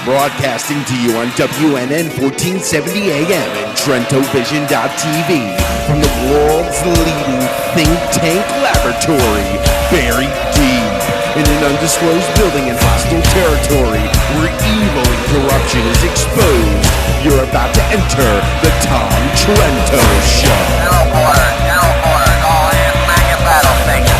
Broadcasting to you on WNN 1470 AM and TrentoVision.tv from the world's leading think tank laboratory, buried deep in an undisclosed building in hostile territory where evil and corruption is exposed. You're about to enter the Tom Trento Show. All hands back at battle station.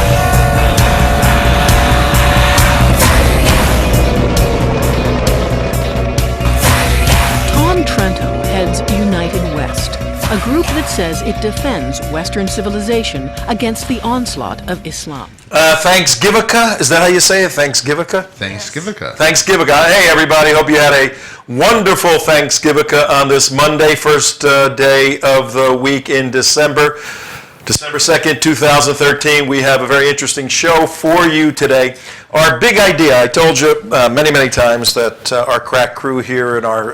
Tom Trento heads United West, a group that says it defends Western civilization against the onslaught of Islam. Thanksgivica, is that how you say it? Thanksgivica? Thanksgivica. Thanksgivica. Hey, everybody, hope you had a wonderful Thanksgivica on this Monday, first day of the week in December. December 2nd, 2013. We have a very interesting show for you today. Our big idea, I told you many, many times that our crack crew here in our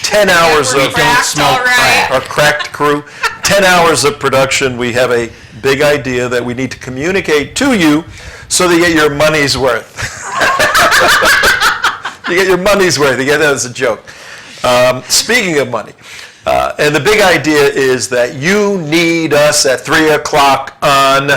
10 hours of our cracked crew, 10 hours of production, we have a big idea that we need to communicate to you so that you get your money's worth. You get your money's worth. You get that as a joke. Speaking of money, and the big idea is that you need us at 3 o'clock on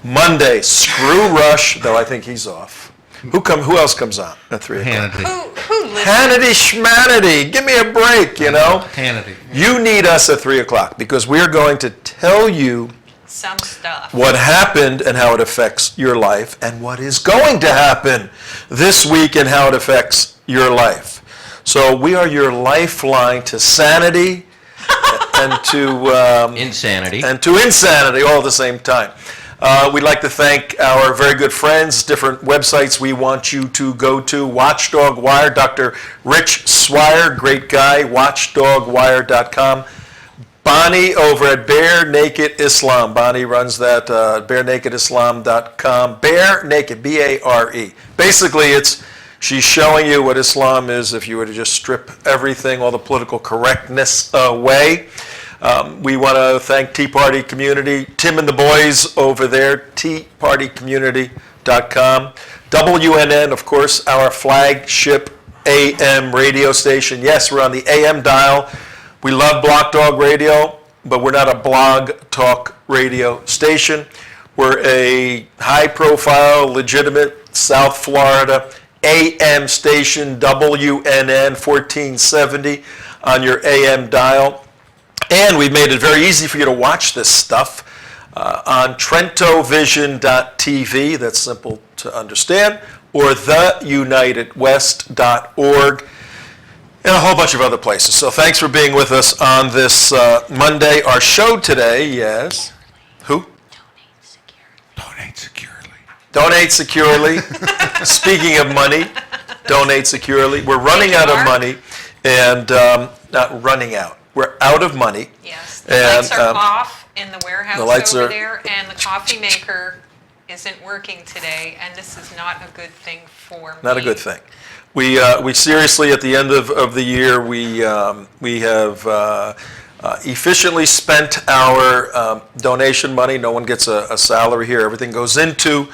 Monday. Screw Rush, though I think he's off. Who else comes on at 3 o'clock? Hannity. Who listens? Hannity Schmanity. Give me a break, you know. Hannity. You need us at 3 o'clock because we're going to tell you Some stuff. what happened and how it affects your life, and what is going to happen this week and how it affects your life. So we are your lifeline to sanity and to insanity. and to insanity all at the same time. We'd like to thank our very good friends, different websites we want you to go to. Watchdog Wire, Dr. Rich Swire, great guy, watchdogwire.com. Bonnie over at Bare Naked Islam. Bonnie runs that, barenakedislam.com. Bare Naked, B-A-R-E. Basically, she's showing you what Islam is if you were to just strip everything, all the political correctness away. We want to thank Tea Party Community, Tim and the boys over there, teapartycommunity.com. WNN, of course, our flagship AM radio station. Yes, we're on the AM dial. We love Block Dog Radio, but we're not a blog talk radio station. We're a high-profile, legitimate South Florida AM station, WNN 1470 on your AM dial. And we've made it very easy for you to watch this stuff on TrentoVision.tv, that's simple to understand, or theunitedwest.org, and a whole bunch of other places. So thanks for being with us on this Monday. Our show today, yes. Who? Donate securely. Donate securely. Speaking of money, donate securely. We're running out of money, and not running out. We're out of money. Yes, the lights are off in the warehouse the lights over are- there, and the coffee maker isn't working today, and this is not a good thing for me. Not a good thing. We seriously, at the end of the year, we have efficiently spent our donation money. No one gets a salary here. Everything goes into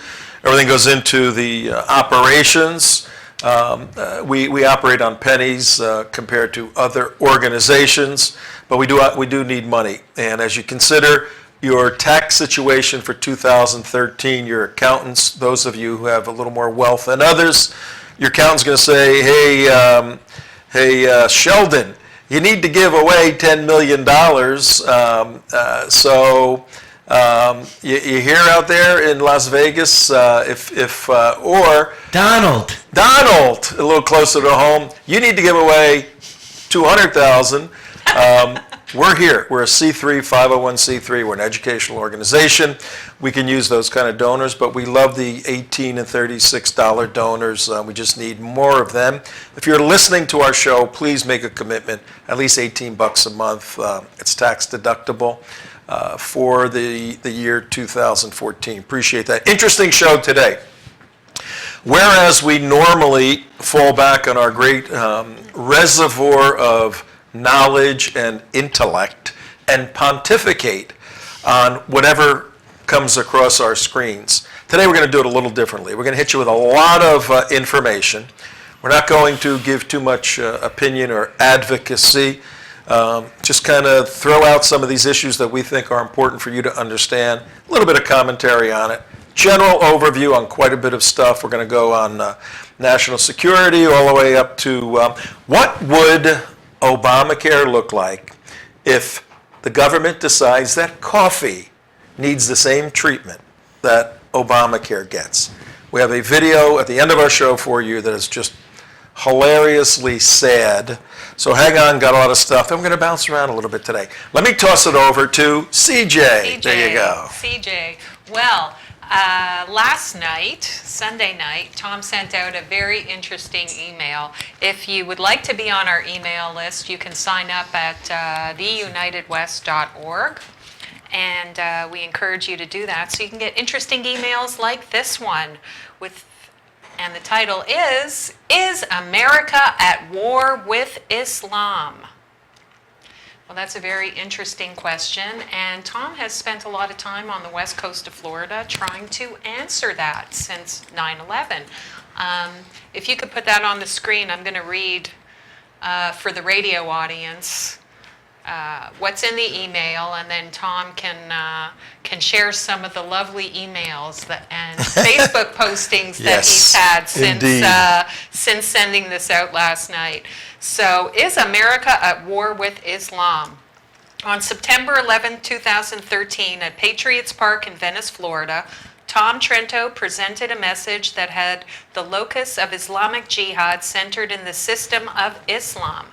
the operations. We operate on pennies compared to other organizations, but we do need money. And as you consider your tax situation for 2013, your accountants, those of you who have a little more wealth than others, your accountant's going to say, hey, Sheldon, you need to give away $10 million. You hear out there in Las Vegas, or Donald, a little closer to home, you need to give away $200,000. We're here. We're a C3, 501c3. We're an educational organization. We can use those kind of donors, but we love the $18 and $36 donors. We just need more of them. If you're listening to our show, please make a commitment, at least $18 a month. It's tax deductible for the year 2014. Appreciate that. Interesting show today. Whereas we normally fall back on our great reservoir of knowledge and intellect and pontificate on whatever comes across our screens, today we're going to do it a little differently. We're going to hit you with a lot of information. We're not going to give too much opinion or advocacy. Just kind of throw out some of these issues that we think are important for you to understand. A little bit of commentary on it. General overview on quite a bit of stuff. We're going to go on national security all the way up to what would Obamacare look like if the government decides that coffee needs the same treatment that Obamacare gets. We have a video at the end of our show for you that is just hilariously sad. So hang on, got a lot of stuff. I'm going to bounce around a little bit today. Let me toss it over to CJ. There you go. CJ. Well, last night, Sunday night, Tom sent out a very interesting email. If you would like to be on our email list, you can sign up at theunitedwest.org. And we encourage you to do that so you can get interesting emails like this one and the title is America at War with Islam? Well, that's a very interesting question, and Tom has spent a lot of time on the west coast of Florida trying to answer that since 9/11. If you could put that on the screen, I'm going to read for the radio audience what's in the email, and then Tom can share some of the lovely emails and Facebook postings that he's had since sending this out last night. So, is America at war with Islam? On September 11, 2013, at Patriots Park in Venice, Florida, Tom Trento presented a message that had the locus of Islamic jihad centered in the system of Islam.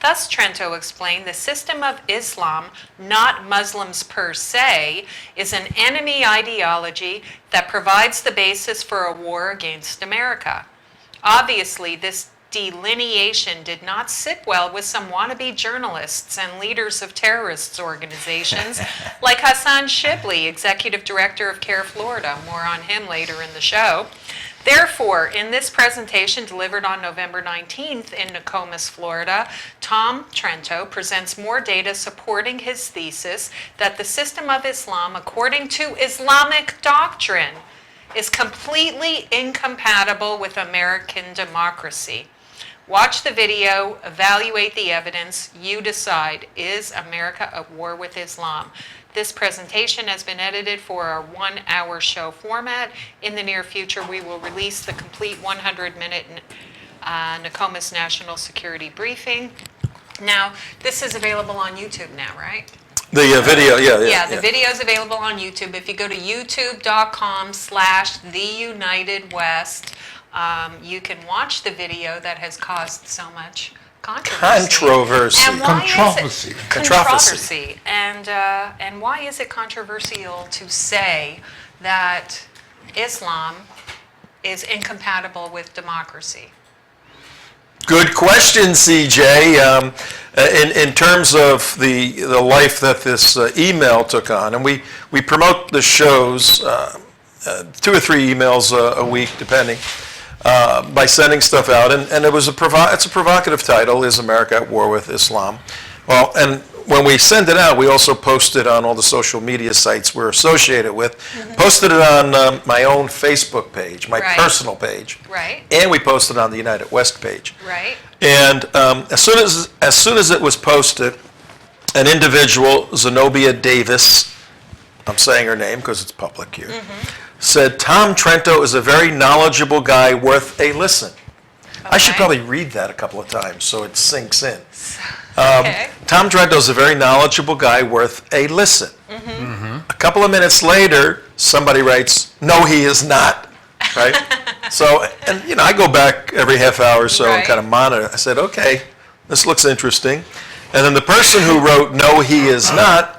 Thus, Trento explained, the system of Islam, not Muslims per se, is an enemy ideology that provides the basis for a war against America. Obviously, this delineation did not sit well with some wannabe journalists and leaders of terrorist organizations like Hassan Shibli, Executive Director of CARE Florida. More on him later in the show. Therefore, in this presentation delivered on November 19th in Nokomis, Florida, Tom Trento presents more data supporting his thesis that the system of Islam, according to Islamic doctrine, is completely incompatible with American democracy. Watch the video, evaluate the evidence, you decide, is America at war with Islam? This presentation has been edited for our 1-hour show format. In the near future, we will release the complete 100-minute Nokomis National Security Briefing. Now, this is available on YouTube now, right? The video, Yeah, the video is available on YouTube. If you go to youtube.com/theunitedwest, you can watch the video that has caused so much controversy. And why is it controversy? And why is it controversial to say that Islam is incompatible with democracy? Good question, CJ. In terms of the life that this email took on, and we promote the shows 2 or 3 emails a week, depending. By sending stuff out, and it's a provocative title, Is America at War with Islam? Well, and when we send it out, we also post it on all the social media sites we're associated with. Posted it on my own Facebook page, my personal page, and we posted it on the United West page. And as soon as it was posted, an individual, Zenobia Davis, I'm saying her name because it's public here, said, Tom Trento is a very knowledgeable guy worth a listen. I should probably read that a couple of times so it sinks in. Tom Trento is a very knowledgeable guy worth a listen. A couple of minutes later, somebody writes, no, he is not. Right? So, and I go back every half hour or so and kind of monitor. I said, okay, this looks interesting. And then the person who wrote, no, he is not,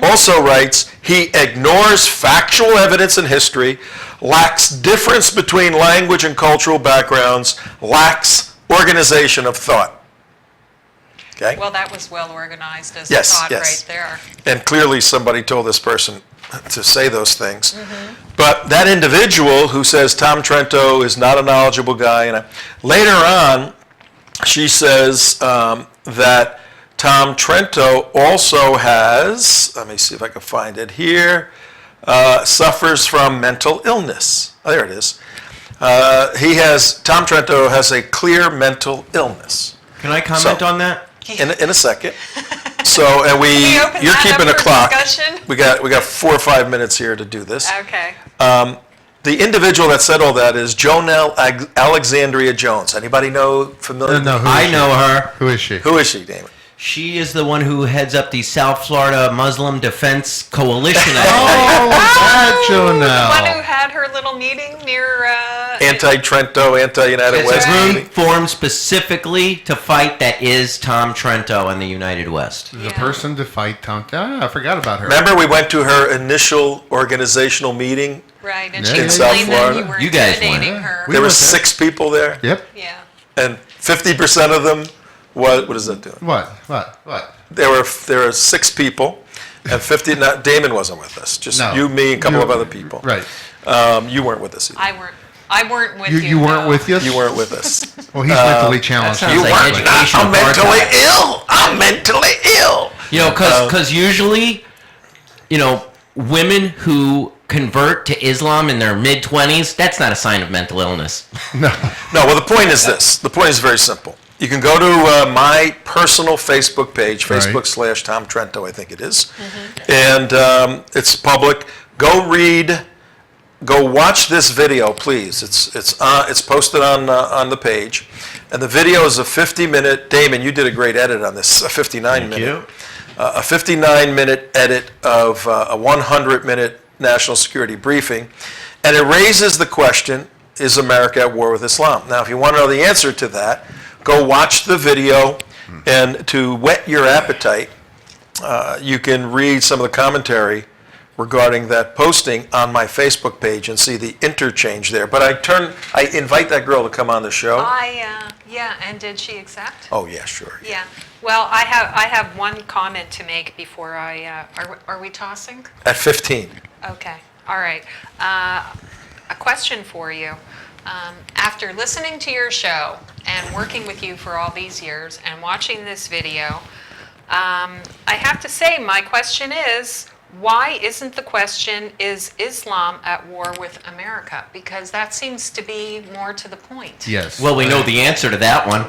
also writes, he ignores factual evidence and history, lacks difference between language and cultural backgrounds, lacks organization of thought. Okay? Well, that was well organized as a thought right there. And clearly somebody told this person to say those things. But that individual who says Tom Trento is not a knowledgeable guy, and later on she says that Tom Trento also has, let me see if I can find it here, suffers from mental illness. Oh, there it is. Tom Trento has a clear mental illness. Can I comment on that? In a second. So, and we open you're that keeping up a for clock. discussion? We got 4 or 5 minutes here to do this. Okay. The individual that said all that is Jonelle Alexandria Jones. Anybody familiar? No, I know her. Who is she? Who is she, Damon? She is the one who heads up the South Florida Muslim Defense Coalition. Oh, that The one who Jonelle. had her little meeting near. Anti-Trento, anti-United It's West. a group formed specifically to fight that is Tom Trento and the United West. The person to fight Tom. I forgot about her. Remember, we went to her initial organizational meeting. Right, and Yeah, she in explained South that Florida. you were You guys went. intimidating her. We There were went there. 6 people there, Yep. Yeah. and 50% of them. What does that do? What? There were 6 people, and 50. Not Damon wasn't with us. Just No. you, me, and a couple of other people. Right. You weren't with us either. I weren't with you. You weren't no. with us? You weren't with us. Well, he's mentally challenged. sounds You like weren't. educational I'm mentally apartheid. ill. I'm mentally ill. You know, because usually, women who convert to Islam in their mid-20s, that's not a sign of mental illness. No, well, the point is this. The point is very simple. You can go to my personal Facebook page, Right. Facebook.com/Tom Trento, I think it is. And it's public. Go watch this video, please. It's posted on the page. And the video is a 50-minute, Damon, you did a great edit on this, a 59-minute. A 59-minute edit of a 100-minute national security briefing. And it raises the question, is America at war with Islam? Now, if you want to know the answer to that, go watch the video, and to whet your appetite, you can read some of the commentary regarding that posting on my Facebook page and see the interchange there. But I invite that girl to come on the show. Yeah, and did she accept? Oh, yeah, sure. Yeah. Well, I have one comment to make before are we tossing? At 15. Okay, all right. A question for you. After listening to your show and working with you for all these years and watching this video, I have to say my question is, why isn't the question, is Islam at war with America? Because that seems to be more to the point. Yes. Well, we know the answer to that one.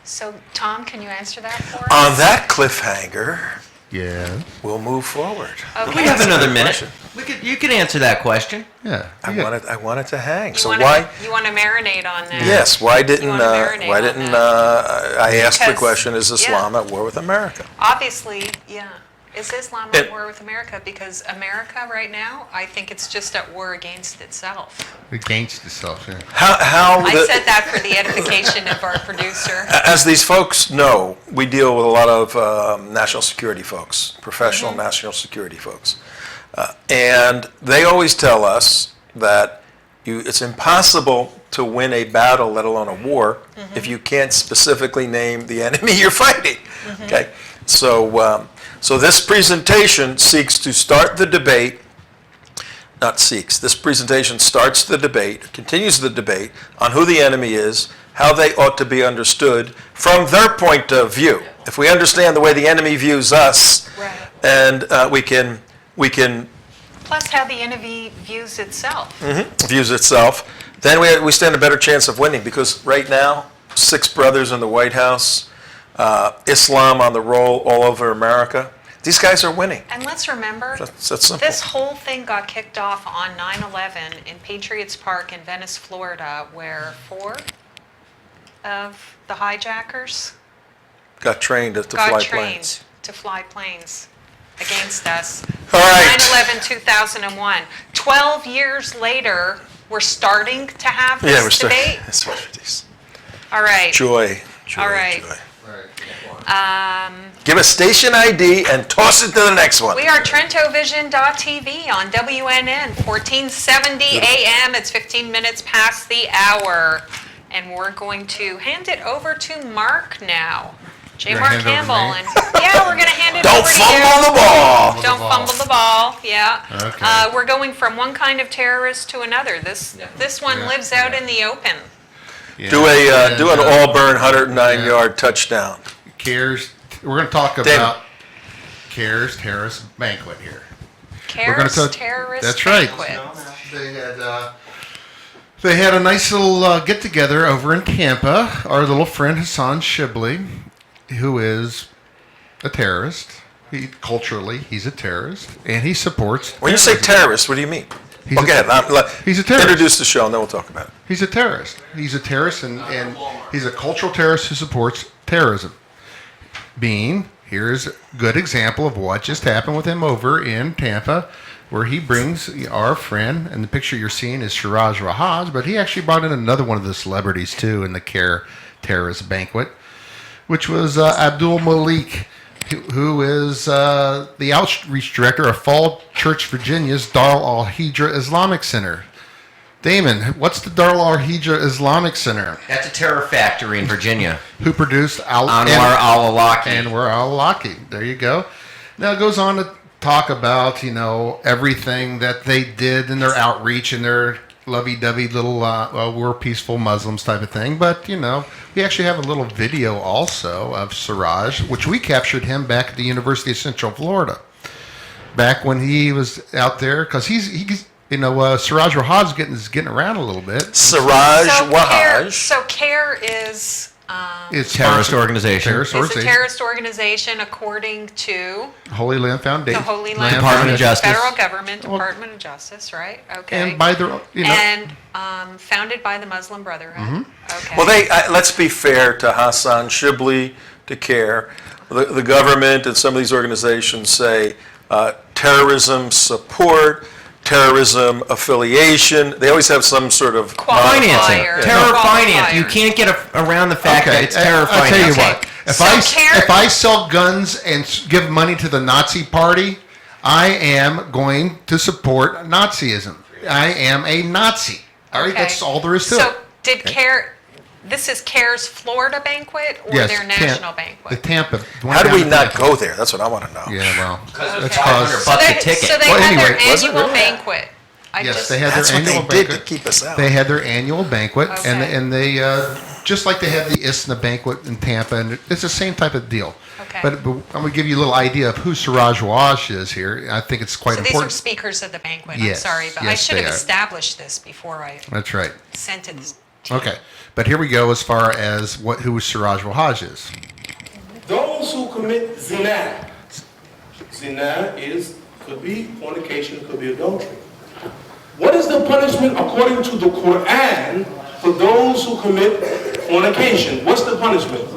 So, Tom, can you answer that for us? On that cliffhanger, Yeah. we'll move forward. Okay. We have another Good minute. question. You could answer that question. Yeah. I wanted to hang. You So wanna- why? You want to marinate on that? Yes. Why didn't wanna marinate on I asked the Because- question? Is Islam yeah. at war with America? Obviously, yeah. Is Islam It- at war with America? Because America right now, I think it's just at war against itself. Against itself, yeah. How I the- said that for the edification of our producer. As these folks know, we deal with a lot of national security folks, professional national security folks. And they always tell us that it's impossible to win a battle, let alone a war, if you can't specifically name the enemy you're fighting. Okay? So this presentation seeks to start the debate, this presentation starts the debate, continues the debate on who the enemy is, how they ought to be understood from their point of view. If we understand the way the enemy views us, Right. and we can Plus how the enemy views itself. views itself, then we stand a better chance of winning, because right now, 6 brothers in the White House, Islam on the roll all over America, these guys are winning. And let's remember, That's simple. this whole thing got kicked off on 9/11 in Patriots Park in Venice, Florida, where 4 of the hijackers Got trained to got fly trained planes. to fly planes against us. All right. 9/11, 2001. 12 years later, we're starting to have this Yeah, we're still. debate. That's what it is. All right. Joy. All right. Joy. Give us station ID and toss it to the next one. We are TrentoVision.tv on WNN, 1470 AM. It's 15 minutes past the hour. And we're going to hand it over to Mark now. J. You're Mark gonna hand it over Campbell. to And yeah, we're going to hand it Don't over to fumble you. the ball. Don't fumble the ball, yeah. Okay. We're going from one kind of terrorist to another. This one Yeah. lives out in the open. Yeah. Do an And, Auburn 109-yard touchdown. CARES. We're going to talk about CARES terrorist banquet here. We're going Terrorist to talk. terrorist That's right. banquet. They had They had a nice little get-together over in Tampa. Our little friend Hassan Shibli, who is a terrorist. Culturally, he's a terrorist, and he supports... When you say terrorist, what do you mean? He's Okay, he's a terrorist. Introduce the show, and then we'll talk about it. He's a terrorist. He's a terrorist, and he's a cultural terrorist who supports terrorism. Here's a good example of what just happened with him over in Tampa, where he brings our friend, and the picture you're seeing is Siraj Rahaj, but he actually brought in another one of the celebrities, too, in the CARE terrorist banquet, which was Abdul Malik, who is the outreach director of Fall Church, Virginia's Darul al-Hijra Islamic Center. Damon, what's the Darul al-Hijra Islamic Center? That's a terror factory in Virginia. Who produced Anwar al-Awlaki. Anwar al-Awlaki. There you go. Now it goes on to talk about, everything that they did in their outreach and their lovey-dovey little, we're peaceful Muslims type of thing. But, we actually have a little video also of Siraj, which we captured him back at the University of Central Florida. Back when he was out there, because he's Siraj Wahaj is getting around a little bit. Siraj Wahaj. So CARE is... It's terrorist organization. It's a terrorist organization according to Holy Land Foundation. the Holy Land Department of Justice. Federal Government, Department of Justice, right? Okay. And by their, And founded by the Muslim Brotherhood. Okay. Well, let's be fair to Hassan Shibli, to CARE. The government and some of these organizations say terrorism support, terrorism affiliation. They always have some sort of Financing. Qualifier. Terror finance. Qualifier. You can't get around the fact that it's terror I'll tell you finance. what. If I sell guns and give money to the Nazi Party, I am going to support Nazism. I am a Nazi. All right, that's all there is to it. So did CARE... This is CARE's Florida banquet or their national banquet? The Tampa. How do we not go there? That's what I want to know. Yeah, well, It's that's $500 a ticket. So they Well, had anyway, their was it annual really? banquet. Yes, they had That's their what annual they did banquet. to keep us out. They had their annual banquet, Okay. and they just like they had the ISNA banquet in Tampa, and it's the same type of deal. Okay. But I'm going to give you a little idea of who Siraj Wahaj is here. I think it's quite So these important. are speakers of the banquet. Yes, I'm sorry, but I yes, should they have are. established this before I That's right. sent it to you. Okay, but here we go as far as who Siraj Wahaj is. Those who commit zina. Zina could be fornication, could be adultery. What is the punishment according to the Quran for those who commit fornication? What's the punishment?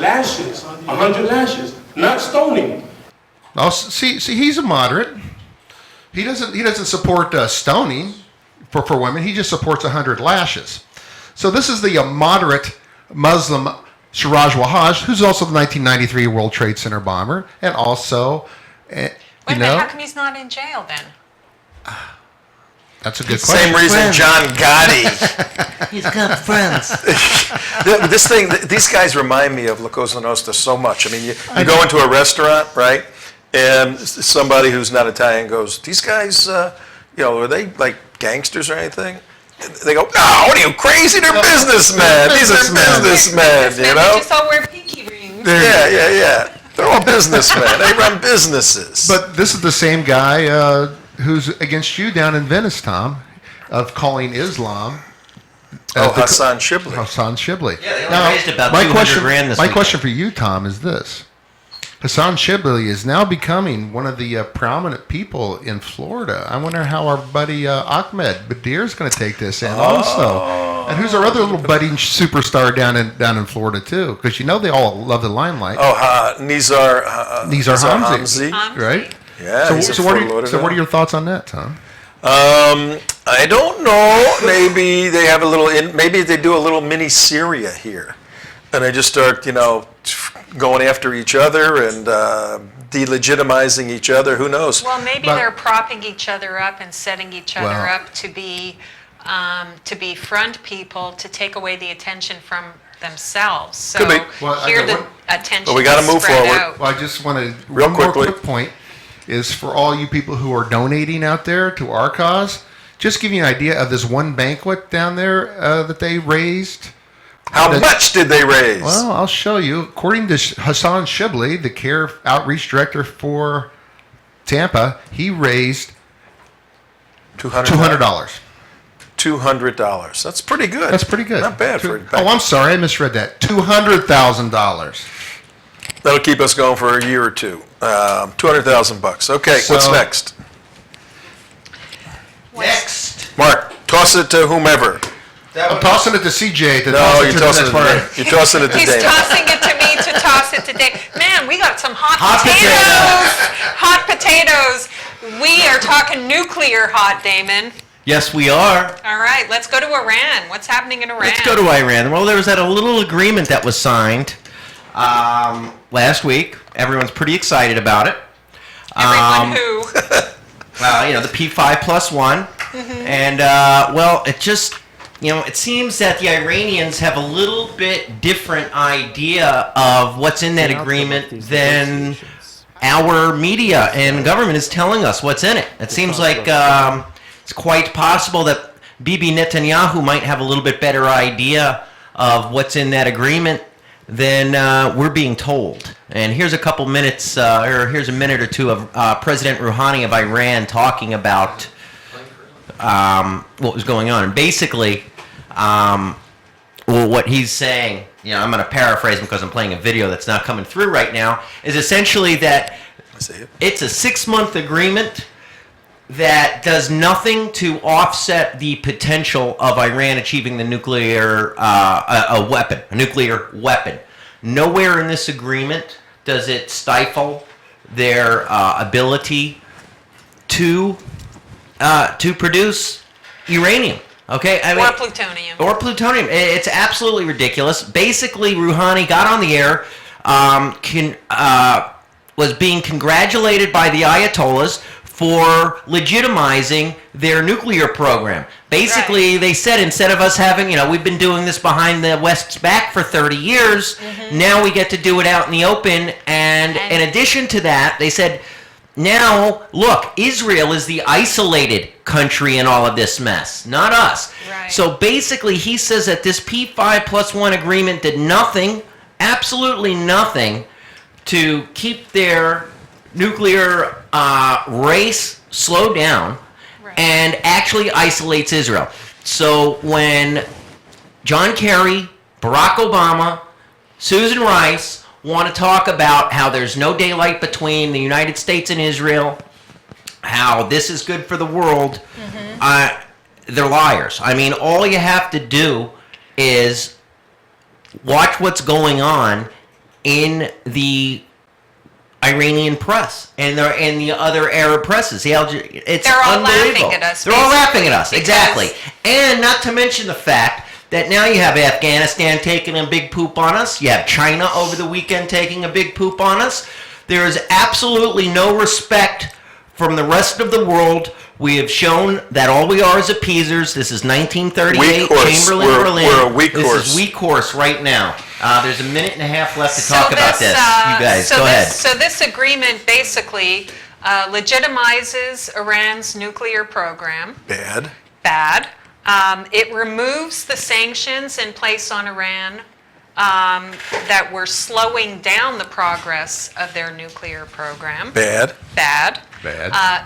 Lashes, 100 lashes, not stoning. Oh, see, he's a moderate. He doesn't support stoning for women. He just supports 100 lashes. So this is the moderate Muslim Siraj Wahaj, who's also the 1993 World Trade Center bomber, and also, Wait a minute, how come he's not in jail then? That's a good Same question. reason John Gotti. He's got friends. These guys remind me of La Cosa Nostra so much. I mean, you go into a restaurant, right? And somebody who's not Italian goes, these guys, are they like gangsters or anything? They go, no, what are you, crazy? They're businessmen. These are businessmen, They just all wear pinky rings. Yeah. They're all businessmen. They run businesses. But this is the same guy who's against you down in Venice, Tom, of calling Islam. Hassan Shibli. Hassan Shibli. Yeah, they only raised about 200 grand this My weekend. question for you, Tom, is this. Hassan Shibli is now becoming one of the prominent people in Florida. I wonder how our buddy Ahmed Badir is going to take this in also. And who's our other little budding superstar down in Florida too? Because they all love the limelight. Nizar Hamzi, right? Yeah, So what are your thoughts on that, Tom? I don't know. Maybe they have maybe they do a little mini Syria here, and they just start, going after each other and delegitimizing each other. Who knows? Well, maybe they're propping each other up and setting each other up to be front people to take away the attention from themselves. So Could be. Well, I here got the one- attention But we gotta is move spread forward. out. Well, I just want to Real one more quickly. quick point is for all you people who are donating out there to our cause. Just give you an idea of this one banquet down there that they raised. How much did they raise? Well, I'll show you. According to Hassan Shibli, the CARE outreach director for Tampa, he raised $200. $200. $200. That's pretty good. That's pretty good. Not bad for it. Oh, I'm sorry, I misread that. $200,000. That'll keep us going for a year or two. $200,000. Okay, what's So- next? Next. Mark, toss it to whomever. I'm tossing it to CJ to No, toss it you're to the tossing next it to part. Dave. You're tossing it to He's Dave. tossing it to me to toss it to Dave. Man, we got some hot Hot potatoes. We are talking nuclear hot, Damon. Yes, we are. All right, let's go to Iran. What's happening in Iran? Let's go to Iran. Well, there was that a little agreement that was signed last week. Everyone's pretty excited about it. Everyone who? The P5+1. And, it just, it seems that the Iranians have a little bit different idea of what's in that agreement than our media and government is telling us what's in it. It seems like it's quite possible that Bibi Netanyahu might have a little bit better idea of what's in that agreement than we're being told. And here's a couple minutes, or here's a minute or two of President Rouhani of Iran talking about what was going on. And basically, what he's saying, I'm going to paraphrase him because I'm playing a video that's not coming through right now, is essentially that it's a 6-month agreement that does nothing to offset the potential of Iran achieving the nuclear nuclear weapon. Nowhere in this agreement does it stifle their ability to produce uranium. Okay, or plutonium. Or plutonium. It's absolutely ridiculous. Basically, Rouhani got on the air, was being congratulated by the Ayatollahs for legitimizing their nuclear program. Basically, They said instead of us having, we've been doing this behind the West's back for 30 years, now we get to do it out in the open. And in addition to that, they said, now, look, Israel is the isolated country in all of this mess, not us. Right. So basically, he says that this P5+1 agreement did nothing, absolutely nothing, to keep their nuclear race slowed down and actually isolates Israel. So when John Kerry, Barack Obama, Susan Rice want to talk about how there's no daylight between the United States and Israel, how this is good for the world, they're liars. I mean, all you have to do is watch what's going on in the Iranian press and the other Arab presses. They're all laughing at us. They're all laughing at us, exactly. And not to mention the fact that now you have Afghanistan taking a big poop on us. You have China over the weekend taking a big poop on us. There is absolutely no respect from the rest of the world. We have shown that all we are is appeasers. This is 1938, Chamberlain, Berlin. We're a weak horse. This is weak horse right now. There's a minute and a half left to talk about this. You guys, go ahead. So this agreement basically legitimizes Iran's nuclear program. Bad. It removes the sanctions in place on Iran that were slowing down the progress of their nuclear program. Bad.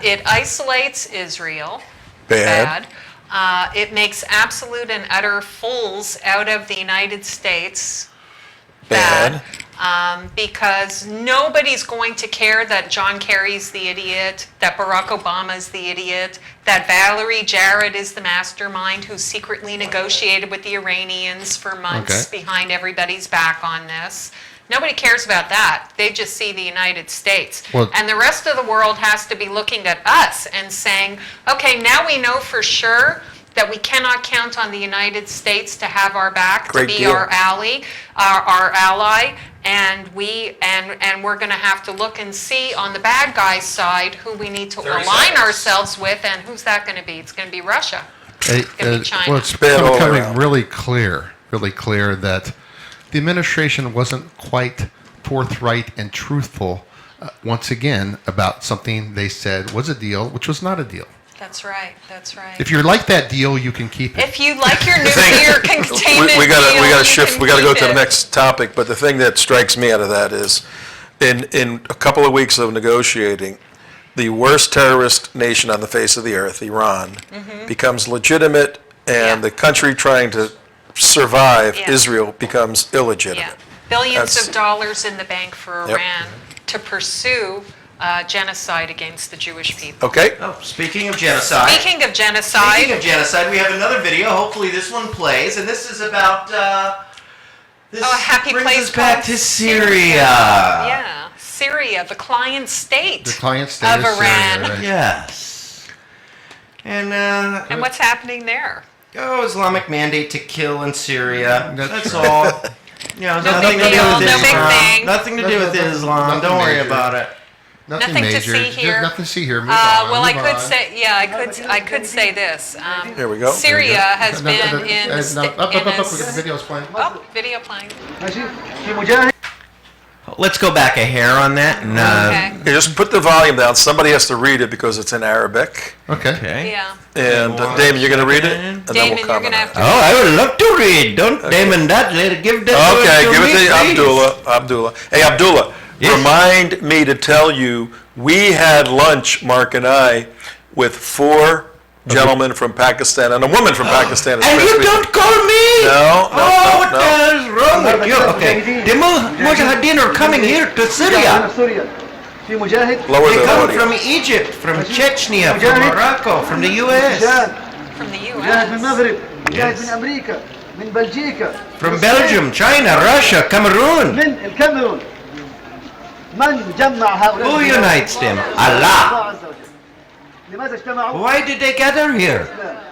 It isolates Israel. Bad. It makes absolute and utter fools out of the United States. Bad. Because nobody's going to care that John Kerry's the idiot, that Barack Obama's the idiot, that Valerie Jarrett is the mastermind who secretly negotiated with the Iranians for months behind everybody's back on this. Nobody cares about that. They just see the United States. And the rest of the world has to be looking at us and saying, okay, now we know for sure that we cannot count on the United States to have our back, to be our ally, and we're going to have to look and see on the bad guy's side who we need to align ourselves with, and who's that going to be? It's going to be Russia. It's going to be China. Well, it's becoming really clear that the administration wasn't quite forthright and truthful once again about something they said was a deal, which was not a deal. That's right. If you like that deal, you can keep it. If you like your nuclear containment we got to shift. We got to go to the it. next topic. But the thing that strikes me out of that is, in a couple of weeks of negotiating, the worst terrorist nation on the face of the earth, Iran, becomes legitimate and Yeah. the country trying to survive, Yeah. Israel, becomes Yeah, illegitimate. billions That's- of dollars in the bank for Yep. Iran to pursue genocide against the Jewish people. Okay? Oh, speaking of genocide. Speaking of genocide, Speaking of genocide, we have another video. Hopefully, this one plays, and this is about. This a happy brings place us back called to Syria. Yeah, Syria, the client state, The client state of is Iran. Syria, right? Yes. And And what's happening there? Islamic mandate to kill in Syria. That's That's right. all. You know, No nothing big to do deal, with no big Islam. thing. Nothing to do with Nothing- Islam. nothing Don't worry major. about it. Nothing Nothing to major. see There's here. nothing to see here. Move on. Well, I move could on. say, yeah, I could say this. Here we go. Syria has No, no, been no, in. no, sta- up, in up, up, a up, the video's playing. Oh, video playing. Let's go back a hair on that. And, Okay. You just put the volume down. Somebody has to read it because it's in Arabic. Okay. Okay. Yeah. And Damon, you're going to read it? And then Damon, we'll you're comment gonna on have it. to. Oh, I would love to read. Don't Damon that. Give that. Okay, to give me, it to please. Abdullah. Abdullah. Hey, Abdullah, Yes? remind me to tell you, we had lunch, Mark and I, with 4 gentlemen from Pakistan and a woman from Pakistan. And you don't call me? No, no, Oh, what no, the no. hell is wrong with you? Okay. The Mujahideen are coming here to Syria. Lower They the come audio. from Egypt, from Chechnya, from Morocco, from the U.S., From the مجاهد من U.S. المغرب مجاهد Yes. من امريكا من بلجيكا from Belgium, China, Russia, Cameroon. من الكاميرون من جمع هؤلاء Who البلاد؟ unites them? الله Allah. عز وجل. لماذا اجتمعوا؟ Why did they gather here?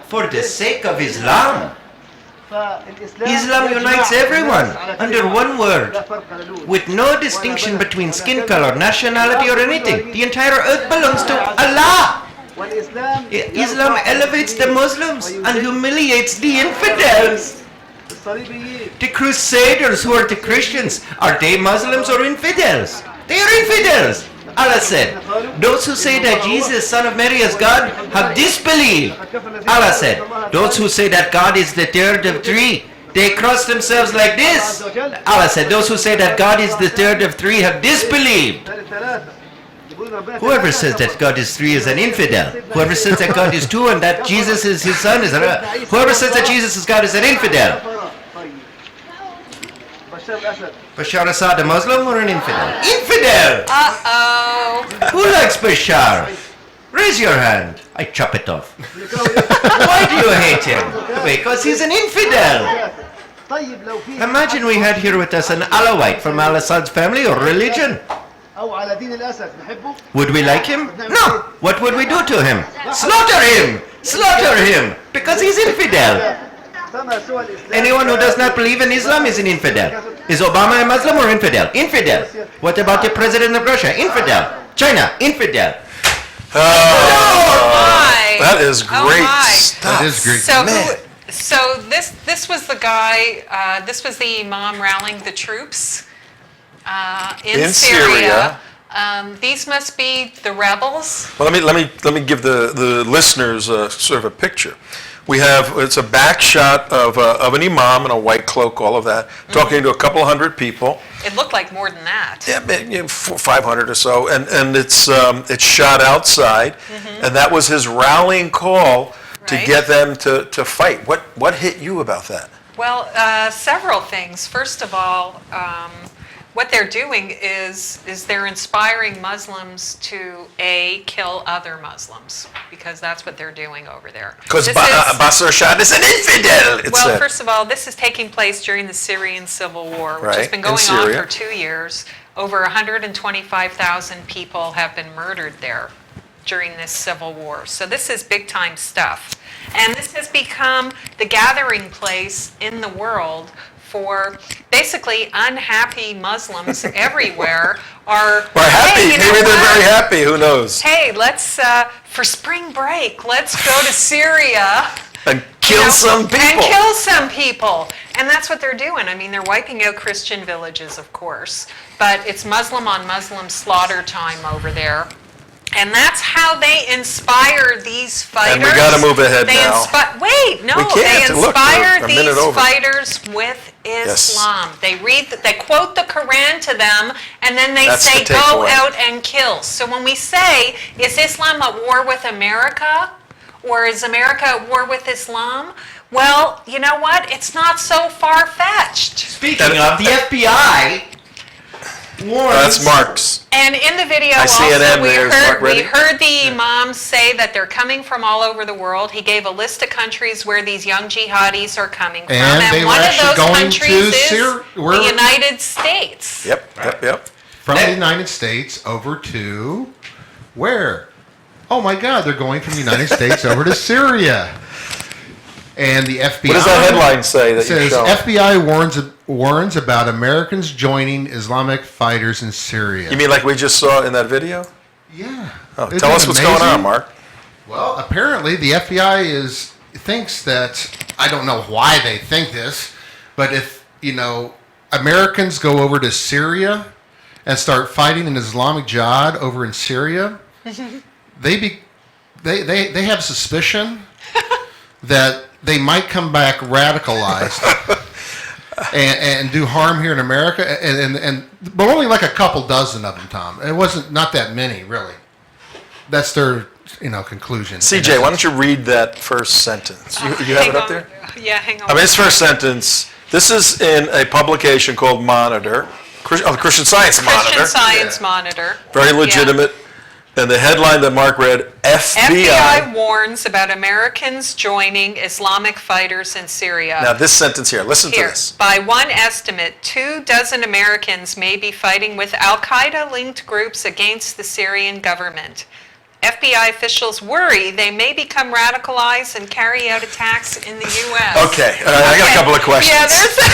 For the sake of Islam. فالإسلام Islam يجمع unites everyone الناس على under كلمة. one word, لا فرق للون. with no distinction between skin color, nationality, or anything. The entire earth belongs to Allah. والإسلام Islam elevates the Muslims and humiliates the infidels. الصليبيين The Crusaders, who are the Christians, are they Muslims or infidels? They are infidels. Allah said, those who say that Jesus, son of Mary, is God, have disbelieved. Allah said, those who say that God is the third of three, they cross themselves like this. Allah said, those who say that God is the third of three have disbelieved. ثلاثة يقولون ربنا Whoever ثلاثة. says that God is three is an infidel. Whoever says that God is two and that Jesus is his son is whoever says that Jesus is God is an infidel. طيب. بشار الأسد Bashar Assad a Muslim or an infidel? Infidel! Uh-oh. Who likes Bashar? Raise your hand. I chop it off. Why do you hate him? Because he's an infidel. طيب لو في Imagine we had here with us an Alawite from Al Assad's family or religion. أو على دين الأسد نحبه Would we like him? No. What would we do to him? Slaughter him! Slaughter him! Because he's infidel. فما سوى الإسلام Anyone who does not believe in Islam is an infidel. Is Obama a Muslim or infidel? Infidel. What about the president of Russia? Infidel. China? Infidel. My. That is Oh, great my. stuff. That is great. So, Man. so this was the guy. This was the imam rallying the troops in In Syria. Syria. These must be the rebels. Well, let me give the listeners sort of a picture. We have, it's a back shot of an imam in a white cloak, all of that, talking to a couple hundred people. It looked like more than that. Yeah, 500 or so, and it's shot outside, and that was his rallying call to Right. get them to fight. What hit you about that? Well, several things. First of all, what they're doing is they're inspiring Muslims to kill other Muslims, because that's what they're doing over there. Because This is- Bashar Assad is an infidel, it Well, said. first of all, this is taking place during the Syrian civil war, which has Right, been in going on Syria. for 2 years. Over 125,000 people have been murdered there during this civil war. So this is big time stuff. And this has become the gathering place in the world for basically unhappy Muslims everywhere are, We're happy. hey, you know Maybe they're what? very happy. Who knows? Hey, let's, for spring break, let's go to Syria. And kill You know, some people. And kill some people. And that's what they're doing. I mean, they're wiping out Christian villages, of course. But it's Muslim on Muslim slaughter time over there. And that's how they inspire these fighters. And we gotta move ahead now. Wait, no, We can't. they Look, inspire we're a minute these over. fighters with Islam. They quote the Quran to them, and then they That's say, the go takeaway. out and kill. So when we say, is Islam at war with America? Or is America at war with Islam? Well, you know what? It's not so far-fetched. Speaking of, the FBI warns... That's Mark's. And in the video I see also, an M there. Is Mark we ready? heard the imams say that they're coming from all over the world. He gave a list of countries where these young jihadis are coming from. And they were one of actually those going countries to is the United States. Yep. From the United States over to where? Oh my God, they're going from the United States over to Syria. And the FBI... What does that headline say that you're says showing? FBI warns about Americans joining Islamic fighters in Syria. You mean like we just saw in that video? Yeah. Oh, Isn't tell that us what's going amazing? on, Mark. Well, apparently the FBI thinks that, I don't know why they think this, but if, Americans go over to Syria and start fighting an Islamic Jihad over in Syria, they have suspicion that they might come back radicalized and do harm here in America, but only like a couple dozen of them, Tom. It wasn't not that many, really. That's their conclusion. CJ, why don't you read that first sentence? You have it up there? Yeah, hang on. I mean, this first sentence, this is in a publication called Monitor, the Christian Science Monitor. Christian Science Monitor. Very legitimate. And the headline that Mark read, FBI warns about Americans joining Islamic fighters in Syria. Now this sentence here, listen to this. By one estimate, 24 Americans may be fighting with Al-Qaeda-linked groups against the Syrian government. FBI officials worry they may become radicalized and carry out attacks in the U.S. Okay, I got a couple of questions.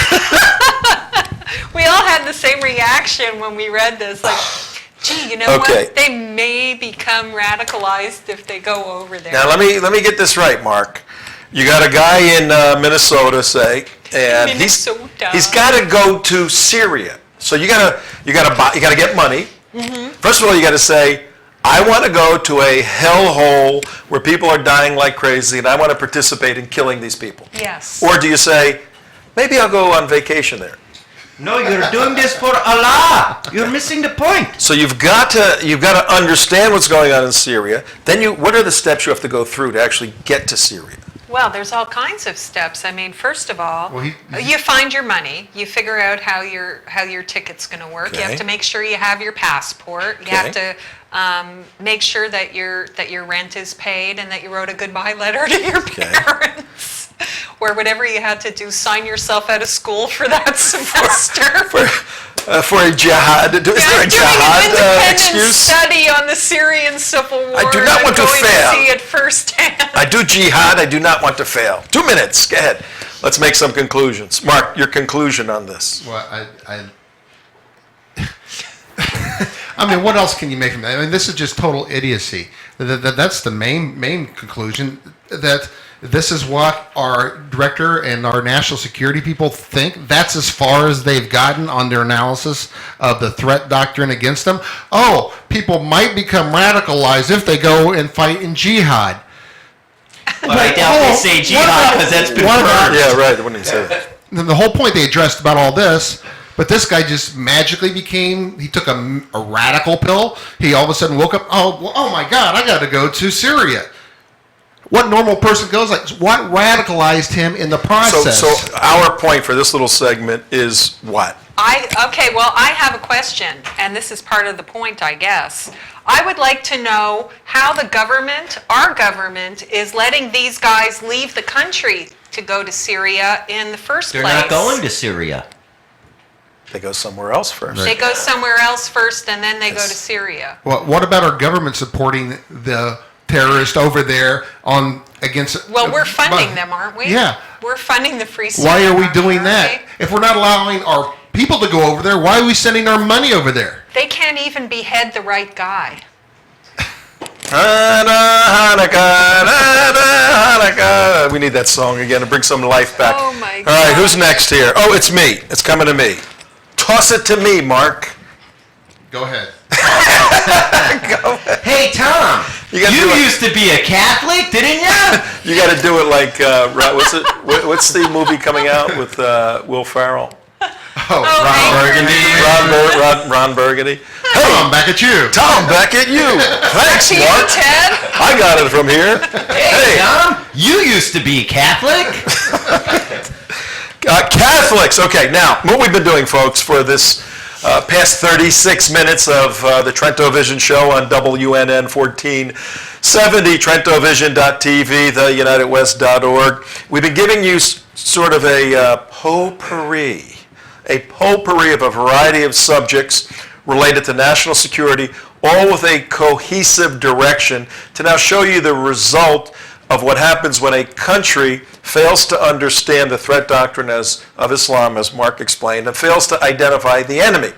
Yeah, we all had the same reaction when we read this, like, gee, you know what? They may become radicalized if they go over there. Now let me get this right, Mark. You got a guy in Minnesota, say, and he's got to go to Syria. So you got to get money. Mm-hmm. First of all, you got to say, I want to go to a hellhole where people are dying like crazy, and I want to participate in killing these people. Yes. Or do you say, maybe I'll go on vacation there? No, you're doing this for Allah. You're missing the point. So you've got to understand what's going on in Syria. Then what are the steps you have to go through to actually get to Syria? Well, there's all kinds of steps. I mean, first of all, you find your money. You figure out how your ticket's going to work. Okay. You have to make sure you have your passport. You have to make sure that your rent is paid and that you wrote a goodbye letter to your parents. Or whatever you had to do, sign yourself out of school for that semester. For a jihad, is there a jihad excuse? Study on the Syrian civil war. I do not want to fail. See it firsthand. I do jihad. I do not want to fail. 2 minutes. Go ahead. Let's make some conclusions. Mark, your conclusion on this. Well, I mean, what else can you make from that? I mean, this is just total idiocy. That's the main conclusion, that this is what our director and our national security people think. That's as far as they've gotten on their analysis of the threat doctrine against them. Oh, people might become radicalized if they go and fight in jihad. Well, I doubt they say jihad because that's been burned. Yeah, right. I wouldn't say that. Then the whole point they addressed about all this, but this guy just magically he took a radical pill. He all of a sudden woke up, oh my God, I got to go to Syria. What normal person goes like? What radicalized him in the process? So our point for this little segment is what? I have a question, and this is part of the point, I guess. I would like to know how our government, is letting these guys leave the country to go to Syria in the first place. They're not going to Syria. They go somewhere else first. They go somewhere else first, and then they go to Syria. Well, what about our government supporting the terrorists over there against? Well, we're funding them, aren't we? Yeah. We're funding the Free Syria. Why are we doing that? If we're not allowing our people to go over there, why are we sending our money over there? They can't even behead the right guy. We need that song again to bring some life back. Oh my God. All right, who's next here? Oh, it's me. It's coming to me. Toss it to me, Mark. Go ahead. Hey, Tom, you used to be a Catholic, didn't you? You got to do it like, what's the movie coming out with Will Ferrell? Oh, Ron Burgundy. Tom, back at you. Tom, back at you. Thanks, To you, Mark. Ted. I got it from here. Hey, Tom, you used to be Catholic. Catholics. Okay, now, what we've been doing, folks, for this past 36 minutes of the TrentoVision show on WNN 1470, TrentoVision.tv, theunitedwest.org, we've been giving you sort of a potpourri of a variety of subjects related to national security, all with a cohesive direction to now show you the result of what happens when a country fails to understand the threat doctrine of Islam, as Mark explained, and fails to identify the enemy.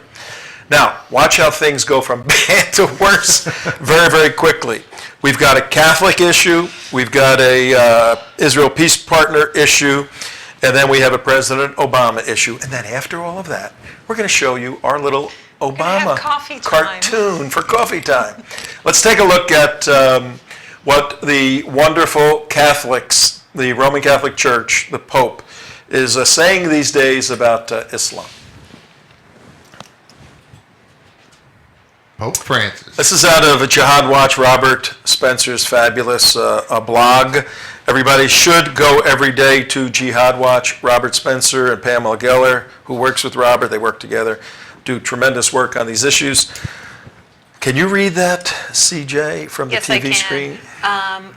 Now, watch how things go from bad to worse very, very quickly. We've got a Catholic issue, we've got a Israel peace partner issue, and then we have a President Obama issue. And then after all of that, we're going to show you our little Obama coffee time. cartoon for coffee time. Let's take a look at what the wonderful Catholics, the Roman Catholic Church, the Pope, is saying these days about Islam. Pope Francis. This is out of Jihad Watch, Robert Spencer's fabulous blog. Everybody should go every day to Jihad Watch. Robert Spencer and Pamela Geller, who works with Robert, they work together, do tremendous work on these issues. Can you read that, CJ, from the Yes, I TV can. screen?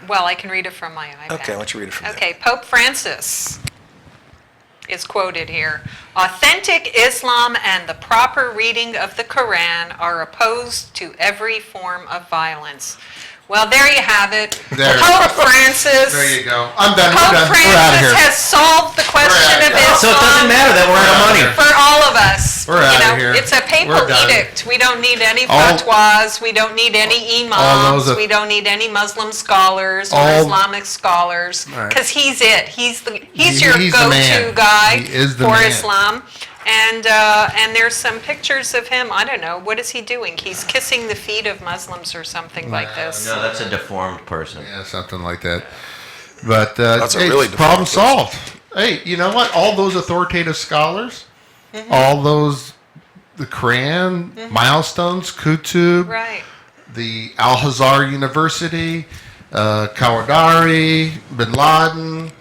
Well, I can read it from my iPad. Okay, why don't you read it from there? Okay, Pope Francis is quoted here. Authentic Islam and the proper reading of the Quran are opposed to every form of violence. Well, there you have it. There. Pope Francis. There you go. I'm done. Pope We're done. We're out of Francis here. has solved the question of Islam. So it doesn't matter that we're out of money. For all of us. We're outta here. It's a papal We're done. edict. We don't need any All- fatwas. We don't need any all those imams. that- We don't need any Muslim scholars or All- Islamic scholars. Right. Because he's it. He's He's your the go-to man. guy He is the for man. Islam. And there's some pictures of him. I don't know. What is he doing? He's kissing the feet of Muslims or something like this. No, that's a deformed person. Yeah, something like that. But That's a hey, really it's problem difficult solved. Hey, you know what? All those authoritative scholars, Mm-hmm. all those, the Quran, milestones, Kutub, Right. the Al-Azhar University, Kawadari, Bin Laden,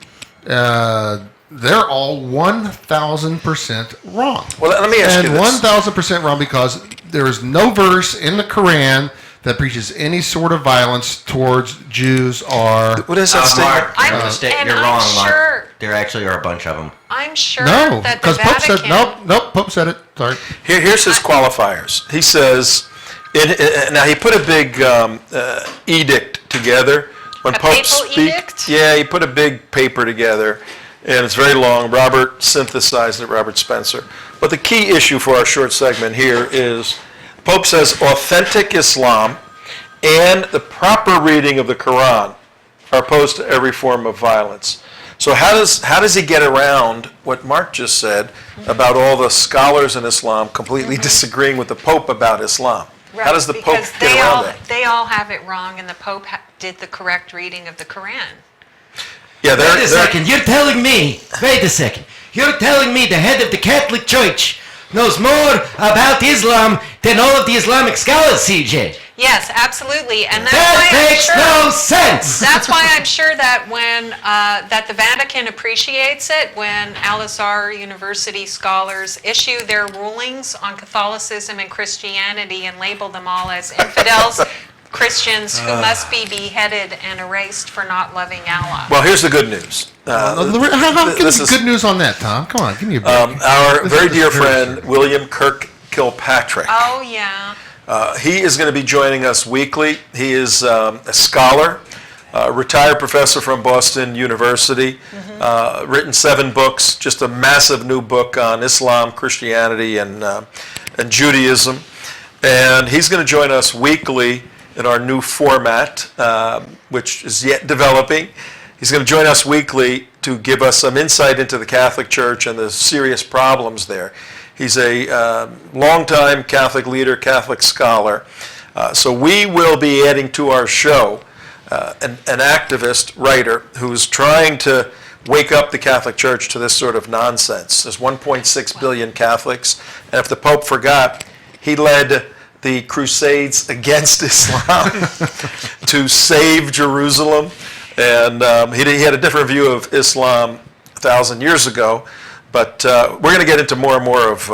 they're all 1,000% wrong. Well, let me ask you And this. 1,000% wrong because there is no verse in the Quran that preaches any sort of violence towards Jews or... What is that statement? Mark, I'm- you're and wrong, I'm Mark. sure- There actually are a bunch of them. I'm sure No, that the because Pope Vatican... said... Nope, Pope said it. Sorry. Here's his qualifiers. He says, now he put a big edict together. When A Pope papal speak, edict? Yeah, he put a big paper together, and it's very long. Robert synthesized it, Robert Spencer. But the key issue for our short segment here is Pope says authentic Islam and the proper reading of the Quran are opposed to every form of violence. So how does he get around what Mark just said about all the scholars in Islam completely disagreeing with the Pope about Islam? How does the Pope Because get around that? they all have it wrong, and the Pope did the correct reading of the Quran. Yeah, Wait a second, you're telling me, wait a second, you're telling me the head of the Catholic Church knows more about Islam than all of the Islamic scholars, CJ. Yes, absolutely, and that's That why makes I'm sure. no sense. That's why I'm sure that when that the Vatican appreciates it when Al-Azhar University scholars issue their rulings on Catholicism and Christianity and label them all as infidels, Christians who must be beheaded and erased for not loving Allah. Well, here's the good news. How give this me is- good news on that, Tom? Come on, give me a break. Our This very is dear very friend, serious. William Kirk Kilpatrick. Oh yeah. He is going to be joining us weekly. He is a scholar, retired professor from Boston University, written 7 books, just a massive new book on Islam, Christianity, and Judaism. And he's going to join us weekly in our new format, which is yet developing. He's going to join us weekly to give us some insight into the Catholic Church and the serious problems there. He's a longtime Catholic leader, Catholic scholar. So we will be adding to our show an activist writer who's trying to wake up the Catholic Church to this sort of nonsense. There's 1.6 billion Catholics, and if the Pope forgot, he led the Crusades against Islam to save Jerusalem, and he had a different view of Islam 1,000 years ago. But we're going to get into more and more of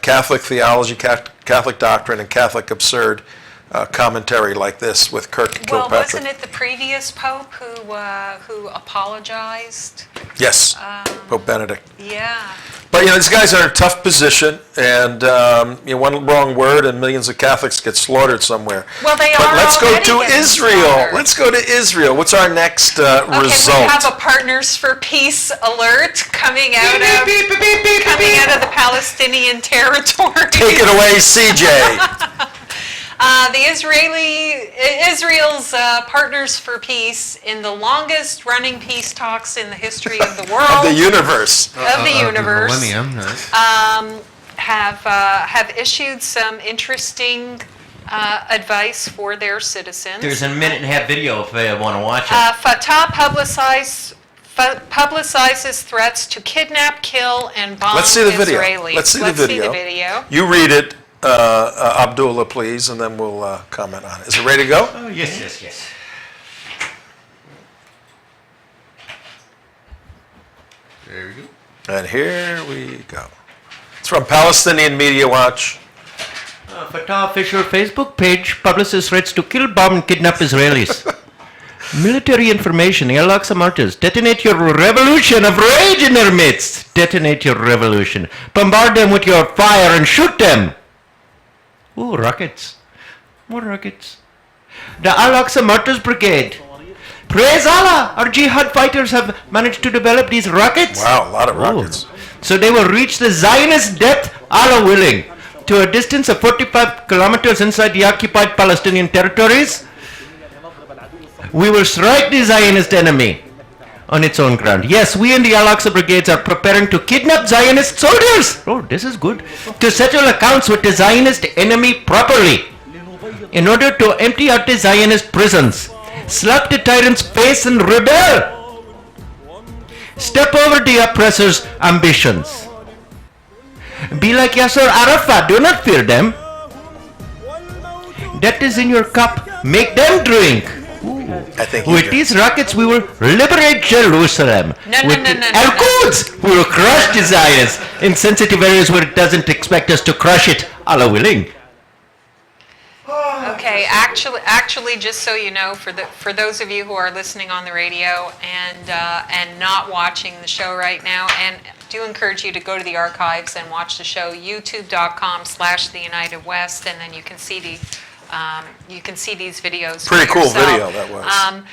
Catholic theology, Catholic doctrine, and Catholic absurd commentary like this with Kirk Kilpatrick. Well, wasn't it the previous pope who apologized? Yes, Pope Benedict. Yeah. But these guys are in a tough position, and one wrong word and millions of Catholics get slaughtered somewhere. Well, they but are let's go already to getting Israel. slaughtered. Let's go to Israel. What's our next result? Okay, we have a Partners for Peace alert coming out of the Palestinian territory. Take it away, CJ. Israel's Partners for Peace, in the longest running peace talks in the history of the world. Of the universe. Of the universe. Millennium. Right. Have issued some interesting advice for their citizens. There's a minute and a half video if they want to watch it. Fatah publicizes threats to kidnap, kill, and bomb Let's see the video. Israelis. Let's see the video. You read it, Abdullah, please, and then we'll comment on it. Is it ready to go? Oh, yes. There we go. And here we go. It's from Palestinian Media Watch. Fatah official Facebook page publishes threats to kill, bomb, and kidnap Israelis. Military information, Al-Aqsa martyrs, detonate your revolution of rage in their midst. Detonate your revolution. Bombard them with your fire and shoot them. Ooh, rockets. More rockets. The Al-Aqsa Martyrs Brigade. Praise Allah! Our jihad fighters have managed to develop these rockets. Wow, a lot of rockets. So they will reach the Zionist depth, Allah willing, to a distance of 45 kilometers inside the occupied Palestinian territories. We will strike the Zionist enemy on its own ground. Yes, we and the Al-Aqsa brigades are preparing to kidnap Zionist soldiers. Oh, this is good. To settle accounts with the Zionist enemy properly, in order to empty out the Zionist prisons, slap the tyrant's face and rebel. Step over the oppressor's ambitions. Be like Yasser Arafat, do not fear them. That is in your cup, make them drink. I think With these rockets, we will liberate Jerusalem. With Al-Quds, we will crush the Zionists in sensitive areas where it doesn't expect us to crush it, Allah willing. Okay, actually, just so you know, for those of you who are listening on the radio and not watching the show right now, and do encourage you to go to the archives and watch the show, youtube.com/The United West, and then you can see these videos. Pretty for cool yourself. video that was.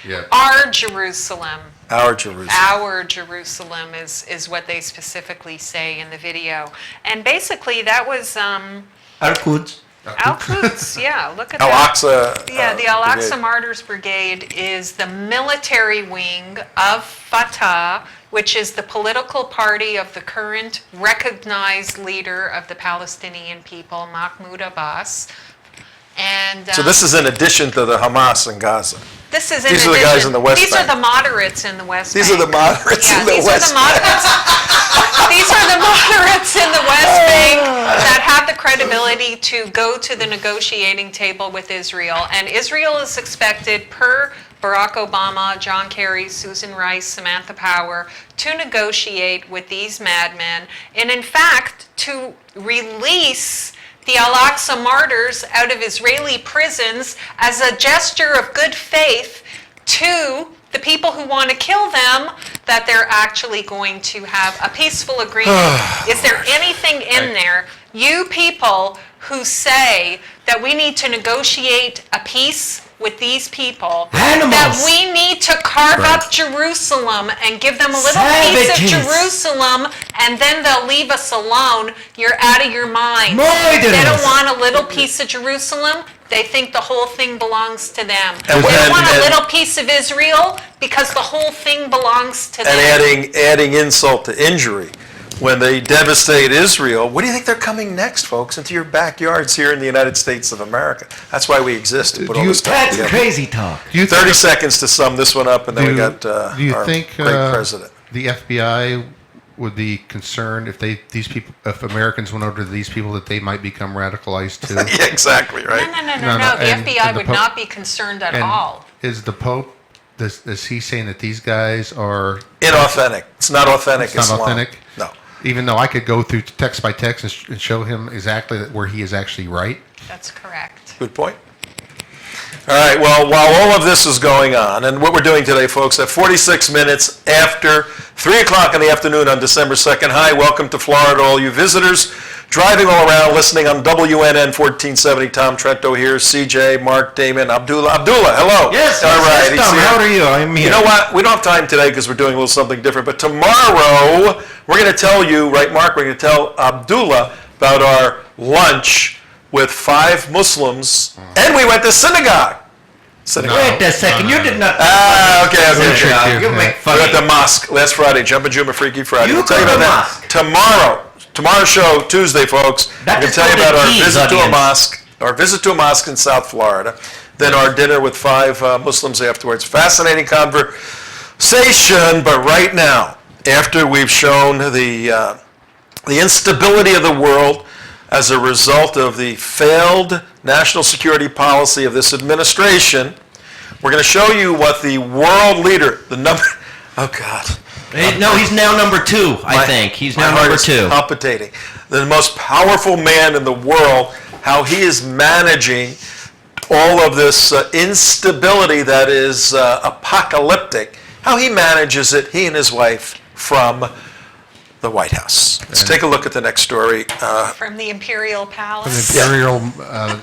Yeah. Our Jerusalem. Our Jerusalem. Our Jerusalem is what they specifically say in the video, and basically that was Al-Quds. Al-Quds. Yeah, look at that. Al-Aqsa. Yeah, the Al-Aqsa Brigade. Martyrs Brigade is the military wing of Fatah, which is the political party of the current recognized leader of the Palestinian people, Mahmoud Abbas. And So this is in addition to the Hamas in Gaza. this is in these are the guys in the West These Bank. are the moderates in the West These Bank. are the moderates Yeah, in the these West are the moderates. These are the moderates in the West Bank that have the credibility to go to the negotiating table with Israel. And Israel is expected, per Barack Obama, John Kerry, Susan Rice, Samantha Power, to negotiate with these madmen, and in fact, to release the Al-Aqsa martyrs out of Israeli prisons as a gesture of good faith to the people who want to kill them, that they're actually going to have a peaceful agreement. Is there anything in there, you people who say that we need to negotiate a peace with these people, that we need to carve up Jerusalem and give them a little piece of Jerusalem, and then they'll leave us alone? You're out of your mind. They don't want a little piece of Jerusalem. They think the whole thing belongs to them. They don't want a little piece of Israel because the whole thing belongs to them. And adding insult to injury, when they devastate Israel, what do you think they're coming next, folks? Into your backyards here in the United States of America. That's why we exist, to put all this stuff That's together. crazy talk. 30 seconds to sum this one up, and then we got our great president. the FBI would be concerned if if Americans went over to these people that they might become radicalized too? Yeah, exactly, right? No. The and FBI the would Pope- not be concerned at And all. is the Pope, is he saying that these guys are... Inauthentic. It's not authentic It's not Islam. authentic? No. Even though I could go through text by text and show him exactly where he is actually right? That's correct. Good point. All right, well, while all of this is going on, and what we're doing today, folks, at 46 minutes after 3 o'clock in the afternoon on December 2nd, hi, welcome to Florida, all you visitors driving all around, listening on WNN 1470. Tom Trento here, CJ, Mark, Damon, Abdullah, hello. Yes, all right. yes, Tom, how are you? I'm here. You know what? We don't have time today because we're doing a little something different, but tomorrow we're going to tell you, right, Mark, we're going to tell Abdullah about our lunch with 5 Muslims, and we went to synagogue. Wait a second, you did not. Okay. You make fun We're of at the mosque last Friday, Jumpin' Juma Freaky Friday. You We'll tell you go to about the that tomorrow's show, Tuesday, folks. That We're going is to tell you called about a our tease, visit to a audience. mosque in South Florida. Then our dinner with 5 Muslims afterwards. Fascinating conversation, but right now, after we've shown the instability of the world as a result of the failed national security policy of this administration, we're going to show you what the world leader, oh God. No, he's now number 2, I think. He's now My heart number is 2. palpitating. The most powerful man in the world, how he is managing all of this instability that is apocalyptic, how he manages it, he and his wife, from the White House. Let's take a look at the next story. From the Imperial Palace. Imperial...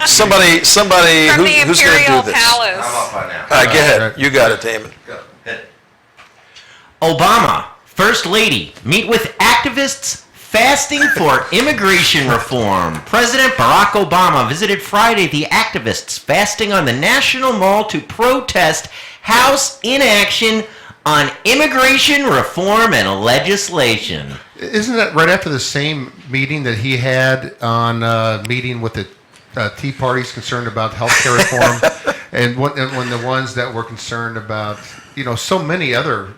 Somebody, From the who's going to Imperial do this? Palace. All right, go ahead. You got it, Damon. Obama, First Lady, meet with activists fasting for immigration reform. President Barack Obama visited Friday the activists fasting on the National Mall to protest House inaction on immigration reform and legislation. Isn't that right after the same meeting that he had on meeting with the Tea Party's concerned about healthcare reform, and when the ones that were concerned about, so many other,